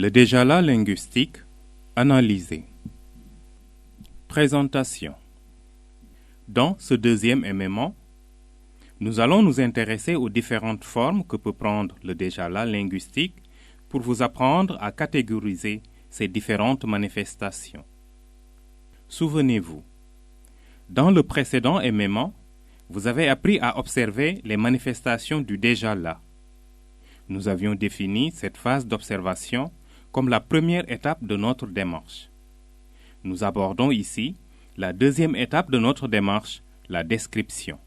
Le déjà là linguistique analysé. Présentation. Dans ce deuxième élément, nous allons nous intéresser aux différentes formes que peut prendre le déjà là linguistique pour vous apprendre à catégoriser ces différentes manifestations. Souvenez-vous, dans le précédent élément, vous avez appris à observer les manifestations du déjà là. Nous avions défini cette phase d'observation comme la première étape de notre démarche. Nous abordons ici la deuxième étape de notre démarche, la description.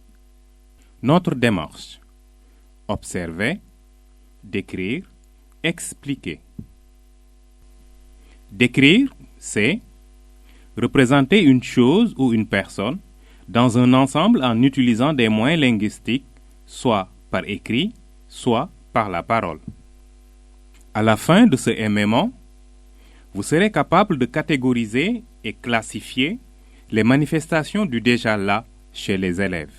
Notre démarche: observer, décrire, expliquer. Décrire, c'est représenter une chose ou une personne dans un ensemble en utilisant des moyens linguistiques, soit par écrit, soit par la parole. À la fin de ce élément, vous serez capable de catégoriser et classifier les manifestations du déjà là chez les élèves.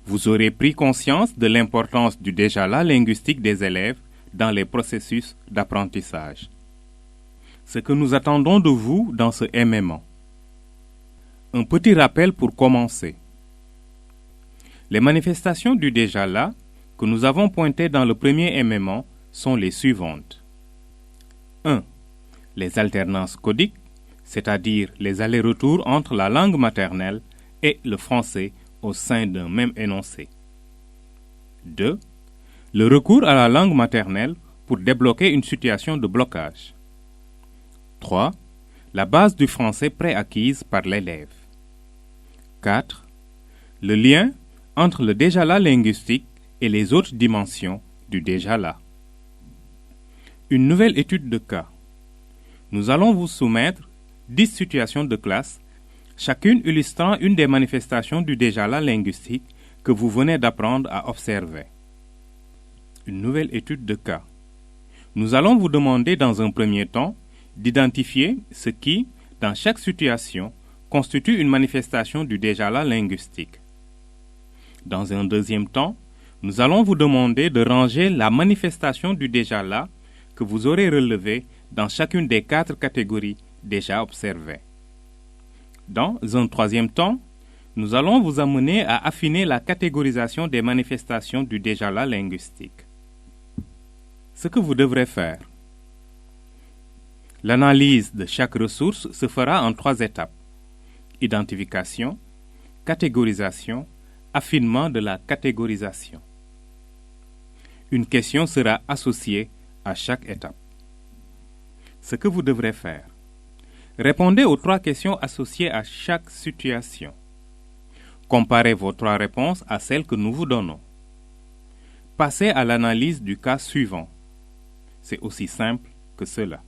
Vous aurez pris conscience de l'importance du déjà là linguistique des élèves dans les processus d'apprentissage. Ce que nous attendons de vous dans ce élément. Un petit rappel pour commencer. Les manifestations du déjà là que nous avons pointées dans le premier élément sont les suivantes. 1. Les alternances codiques, c'est-à-dire les allers-retours entre la langue maternelle et le français au sein d'un même énoncé. 2. Le recours à la langue maternelle pour débloquer une situation de blocage. 3. La base du français préacquise par l'élève. 4. Le lien entre le déjà là linguistique et les autres dimensions du déjà là. Une nouvelle étude de cas. Nous allons vous soumettre 10 situations de classe, chacune illustrant une des manifestations du déjà là linguistique que vous venez d'apprendre à observer. Une nouvelle étude de cas. Nous allons vous demander dans un premier temps d'identifier ce qui, dans chaque situation, constitue une manifestation du déjà là linguistique. Dans un deuxième temps, nous allons vous demander de ranger la manifestation du déjà là que vous aurez relevée dans chacune des 4 catégories déjà observées. Dans un troisième temps, nous allons vous amener à affiner la catégorisation des manifestations du déjà là linguistique. Ce que vous devrez faire. L'analyse de chaque ressource se fera en 3 étapes. Identification, catégorisation, affinement de la catégorisation. Une question sera associée à chaque étape. Ce que vous devrez faire. Répondez aux 3 questions associées à chaque situation. Comparez vos 3 réponses à celles que nous vous donnons. Passez à l'analyse du cas suivant. C'est aussi simple que cela.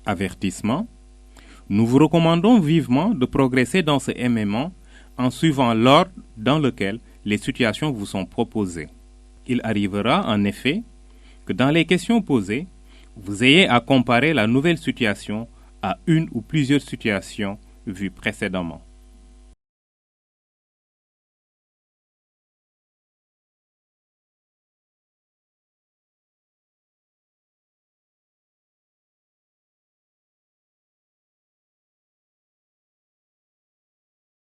Avertissement. Nous vous recommandons vivement de progresser dans ce élément en suivant l'ordre dans lequel les situations vous sont proposées. Il arrivera en effet que dans les questions posées, vous ayez à comparer la nouvelle situation à une ou plusieurs situations vues précédemment.